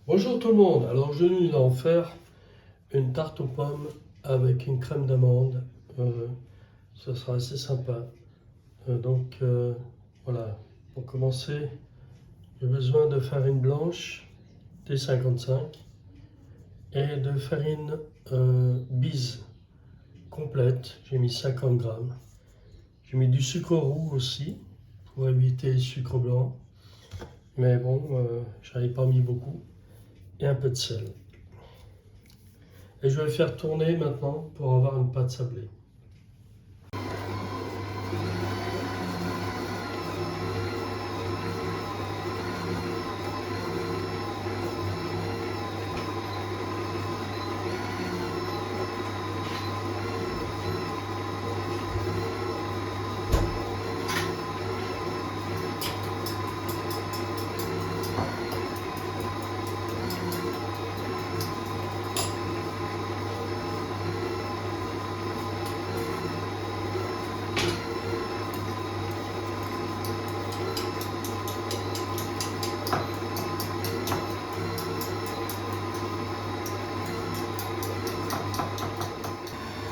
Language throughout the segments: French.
Bonjour tout le monde, alors je vais nous en faire une tarte aux pommes avec une crème d'amande. Ça sera assez sympa. Voilà, pour commencer, j'ai besoin de farine blanche T55 et de farine bise complète. J'ai mis 50 grammes. J'ai mis du sucre roux aussi pour éviter le sucre blanc. Mais bon, j'en ai pas mis beaucoup. Et un peu de sel. Et je vais le faire tourner maintenant pour avoir une pâte sablée.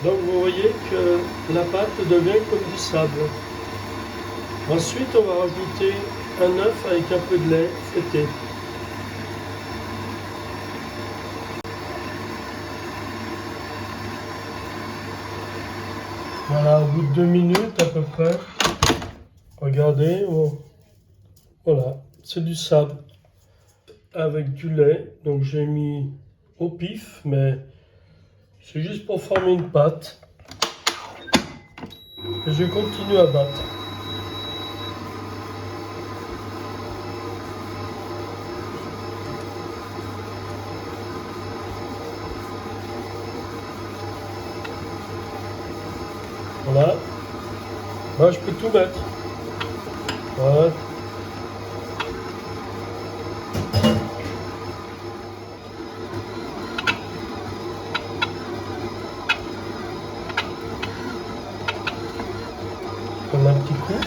Donc vous voyez que la pâte devient comme du sable. Ensuite, on va rajouter un œuf avec un peu de lait fouetté. Voilà, au bout de 2 minutes à peu près, regardez, voilà, c'est du sable avec du lait. Donc j'ai mis au pif, mais c'est juste pour former une pâte. Et je continue à battre. Voilà. Moi, je peux tout mettre. Voilà. Comme un petit coup.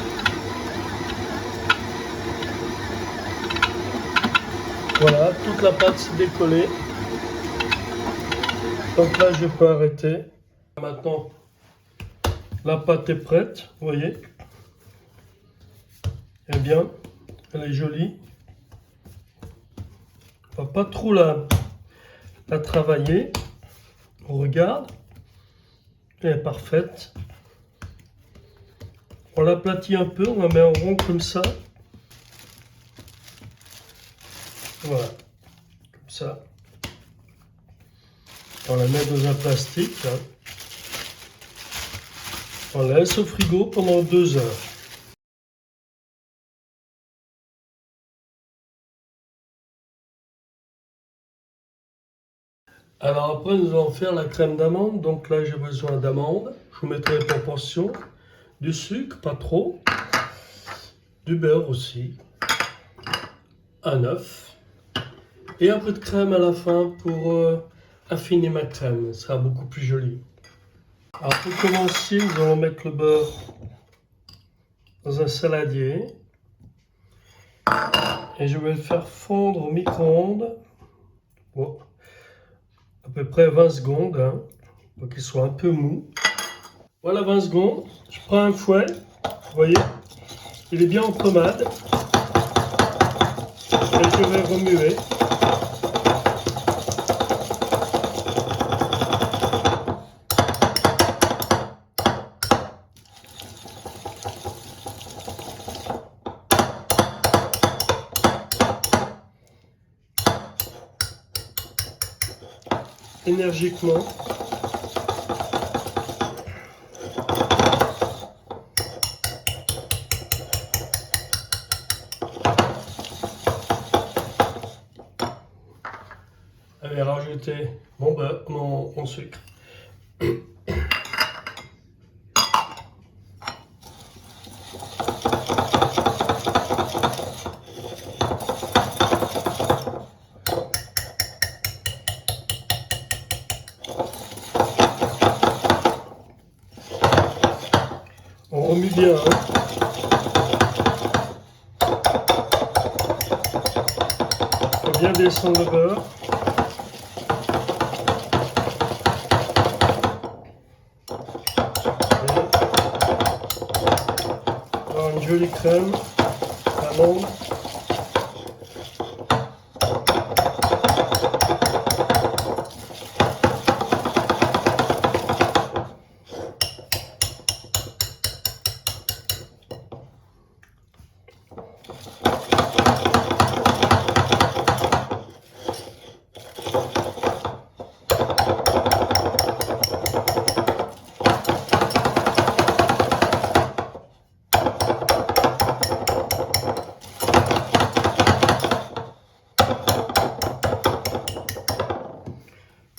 Voilà, toute la pâte s'est décollée. Donc là, je peux arrêter. Maintenant, la pâte est prête, vous voyez. Eh bien, elle est jolie. On va pas trop la travailler. On regarde. Elle est parfaite. On l'aplatit un peu, on la met en rond comme ça. Voilà, comme ça. On la met dans un plastique. Hein. On la laisse au frigo pendant 2 heures. Alors après, nous allons faire la crème d'amande. Donc là, j'ai besoin d'amandes. Je vous mettrai les proportions. Du sucre, pas trop. Du beurre aussi. Un œuf. Et un peu de crème à la fin pour affiner ma crème. Ça sera beaucoup plus joli. Alors pour commencer, nous allons mettre le beurre dans un saladier. Et je vais le faire fondre au micro-ondes. Bon, à peu près 20 secondes. Hein, pour qu'il soit un peu mou. Voilà 20 secondes. Je prends un fouet. Vous voyez, il est bien en pommade. Et je vais remuer. Énergiquement. Je vais rajouter mon beurre, mon sucre. On remue bien. Hein. Il faut bien descendre le beurre. Avoir une jolie crème d'amande.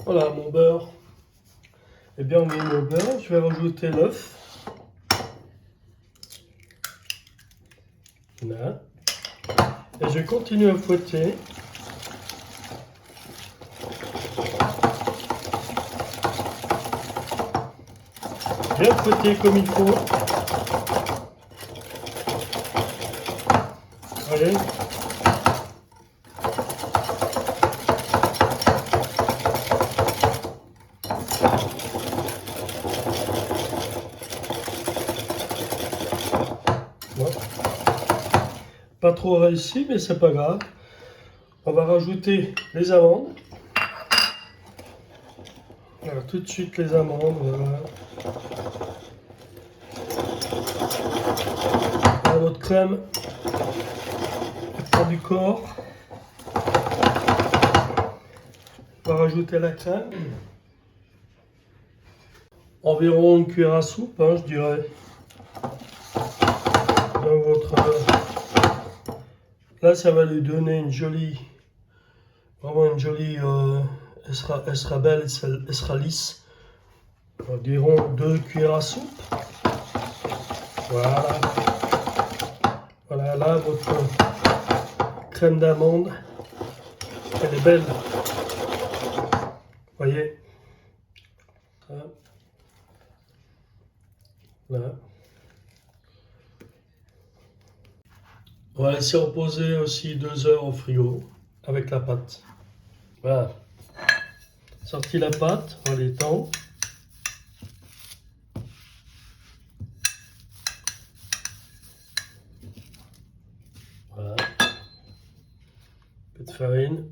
Voilà mon beurre est bien mis mon beurre. Je vais rajouter l'œuf. Voilà. Et je continue à fouetter. Bien fouetter comme il faut. Voyez. Bon. Pas trop réussi, mais c'est pas grave. On va rajouter les amandes. Alors tout de suite les amandes, voilà. Voilà votre crème du corps. On va rajouter la crème. Environ une cuillère à soupe, hein, je dirais. Dans votre... Là, ça va lui donner une jolie... Vraiment une jolie... elle sera belle, elle sera lisse. Environ 2 cuillères à soupe. Voilà. Voilà, là, votre crème d'amande. Elle est belle. Voyez. Là. On va laisser reposer aussi 2 heures au frigo avec la pâte. Voilà. Sorti la pâte, on va l'étendre. Voilà. Un peu de farine.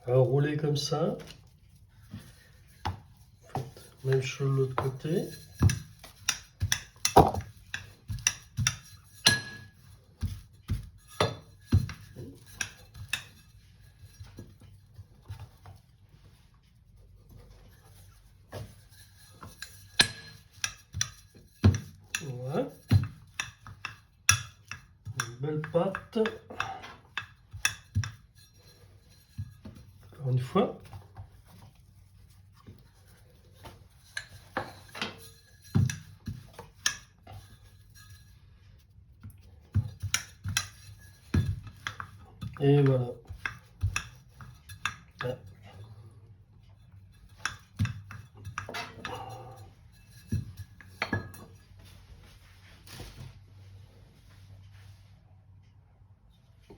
Alors rouler comme ça. Même chose de l'autre côté. Voilà. Une belle pâte. Encore une fois. Et voilà. Là.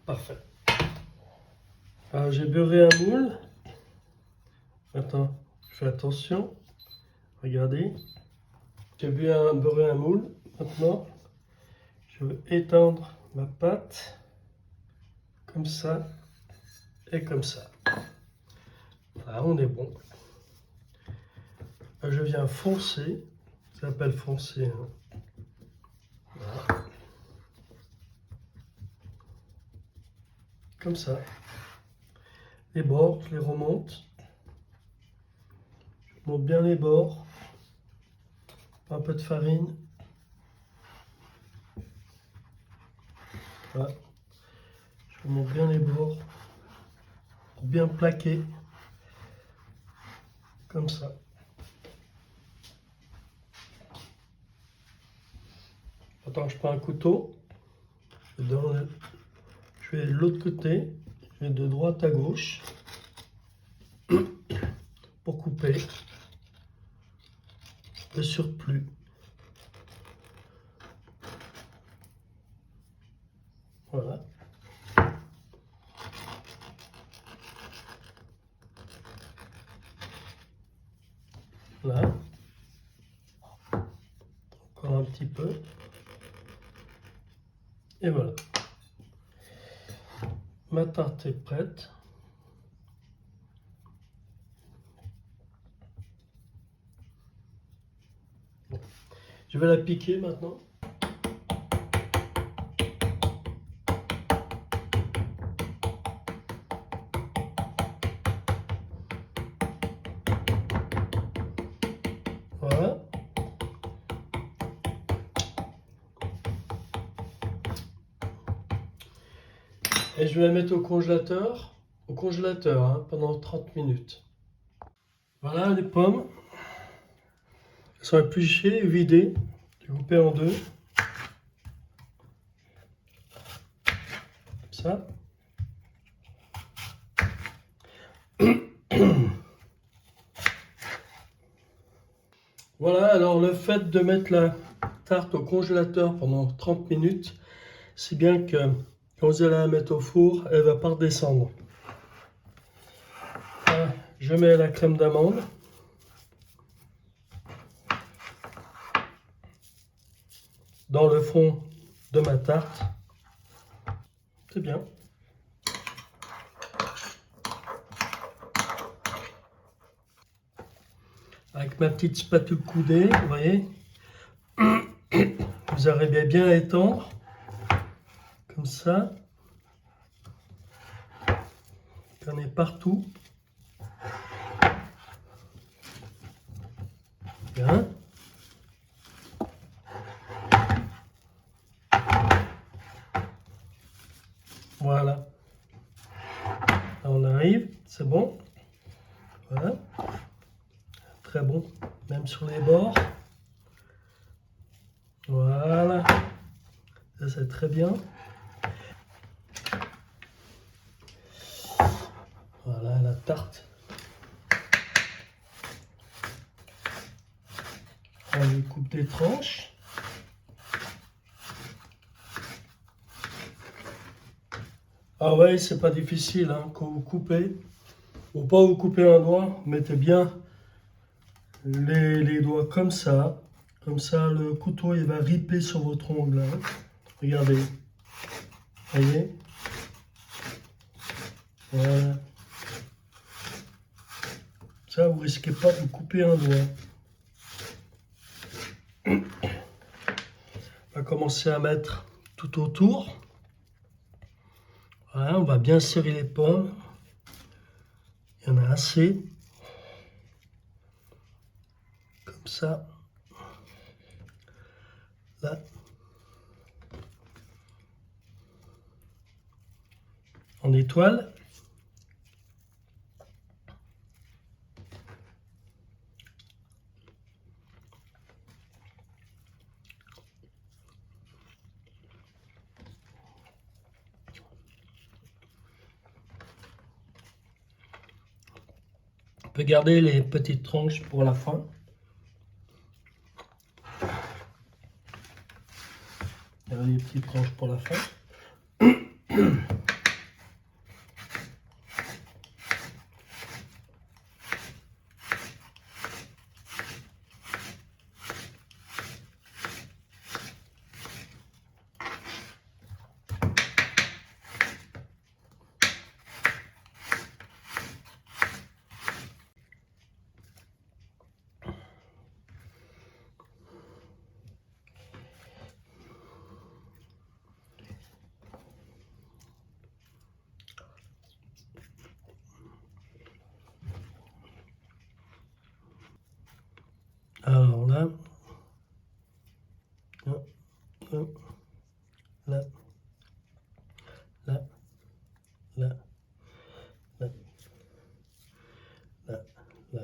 Parfait. Alors j'ai beurré un moule. Attends, fais attention. Regardez. J'ai beurré un moule. Maintenant, je vais étendre ma pâte comme ça et comme ça. Là, on est bon. Là, je viens foncer. Ça s'appelle foncer. Hein. Voilà. Comme ça. Les bords, je les remonte. Je monte bien les bords. Un peu de farine. Voilà. Je remonte bien les bords pour bien plaquer. comme ça. Attends, je prends un couteau, je vais de l'autre côté, je vais de droite à gauche pour couper le surplus. Voilà. Là. Encore un petit peu. Et voilà. Ma tarte est prête. Je vais la piquer maintenant. Voilà. Et je vais la mettre au congélateur hein, pendant 30 minutes. Voilà les pommes. Elles sont épluchées et vidées. Coupées en deux. Comme ça. Voilà, alors le fait de mettre la tarte au congélateur pendant 30 minutes, c'est bien que quand vous allez la mettre au four, elle ne va pas redescendre. Là, je mets la crème d'amande. Dans le fond de ma tarte. C'est bien. Avec ma petite spatule coudée, vous voyez, vous arrivez bien à étendre, comme ça. J'en ai partout. Bien. Voilà. Là, on arrive, c'est bon. Voilà. Très bon, même sur les bords. Voilà. Ça, c'est très bien. Voilà la tarte. On lui coupe des tranches. Ah ouais, c'est pas difficile, hein, quand vous coupez. Faut pas vous couper un doigt, mettez bien les doigts comme ça. Comme ça, le couteau il va ripper sur votre ongle. Hein. Regardez. Voyez. Voilà. Ça, vous risquez pas de vous couper un doigt. On va commencer à mettre tout autour. Voilà, on va bien serrer les pommes. Il y en a assez. Comme ça. Là. En étoile. On peut garder les petites tranches pour la fin. Garder les petites tranches pour la fin. Alors là, là, là, là, là, là, là.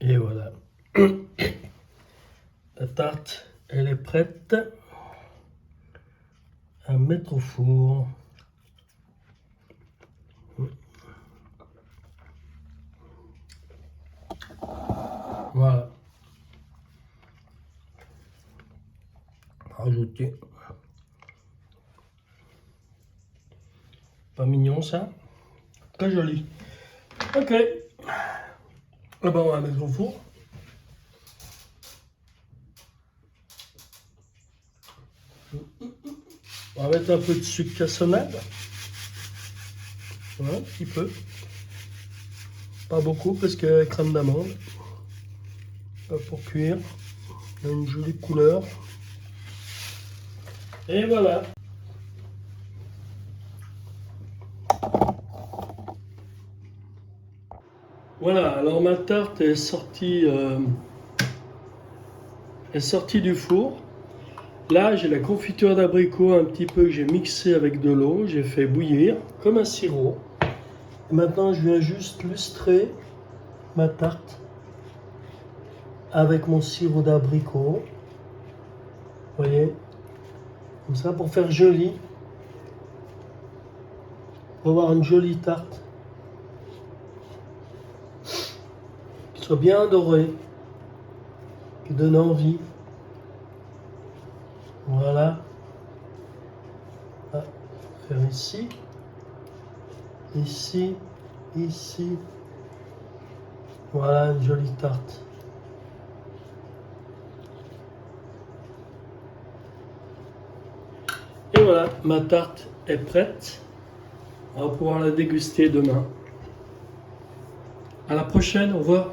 Et voilà. La tarte, elle est prête à mettre au four. Voilà. Rajouter. Pas mignon ça? Très joli. Ok. Eh ben, on va mettre au four. On va mettre un peu de sucre cassonade. Voilà, un petit peu. Pas beaucoup parce que crème d'amande. Pour cuire. Il a une jolie couleur. Et voilà. Voilà, alors ma tarte est sortie du four. Là, j'ai la confiture d'abricot un petit peu que j'ai mixé avec de l'eau. J'ai fait bouillir comme un sirop. Et maintenant, je viens juste lustrer ma tarte avec mon sirop d'abricot. Vous voyez? Comme ça, pour faire joli. Pour avoir une jolie tarte. Qui soit bien dorée. Qui donne envie. Voilà. Ah, faire ici. Ici. Ici. Voilà une jolie tarte. Et voilà, ma tarte est prête. On va pouvoir la déguster demain. À la prochaine, au revoir.